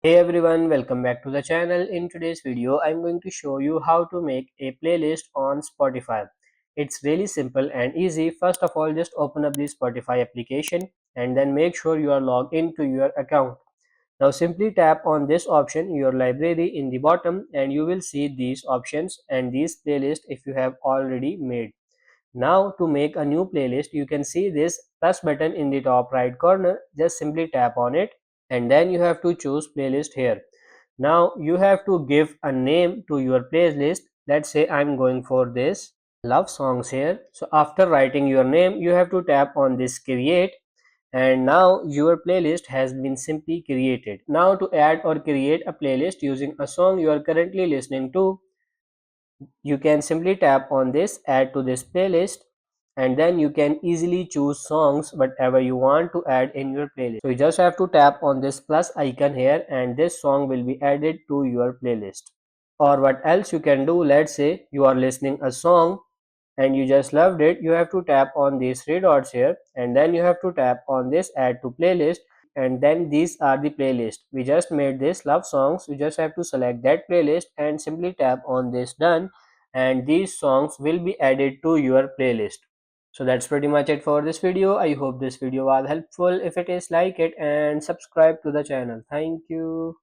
Hey everyone, welcome back to the channel. In today's video, I'm going to show you how to make a playlist on Spotify. It's really simple and easy. First of all, just open up the Spotify application and then make sure you are logged into your account. Now simply tap on this option, your library in the bottom, and you will see these options and these playlists if you have already made. Now to make a new playlist, you can see this plus button in the top right corner. Just simply tap on it and then you have to choose playlist here. Now you have to give a name to your playlist. Let's say I'm going for this love songs here. So after writing your name, you have to tap on this create, and now your playlist has been simply created. Now to add or create a playlist using a song you are currently listening to, you can simply tap on this add to this playlist, and then you can easily choose songs whatever you want to add in your playlist. So you just have to tap on this plus icon here and this song will be added to your playlist. Or what else you can do, let's say you are listening a song and you just loved it, you have to tap on these three dots here and then you have to tap on this add to playlist, and then these are the playlist. We just made this love songs. You just have to select that playlist and simply tap on this done, and these songs will be added to your playlist. So that's pretty much it for this video. I hope this video was helpful. If it is, like it and subscribe to the channel. Thank you.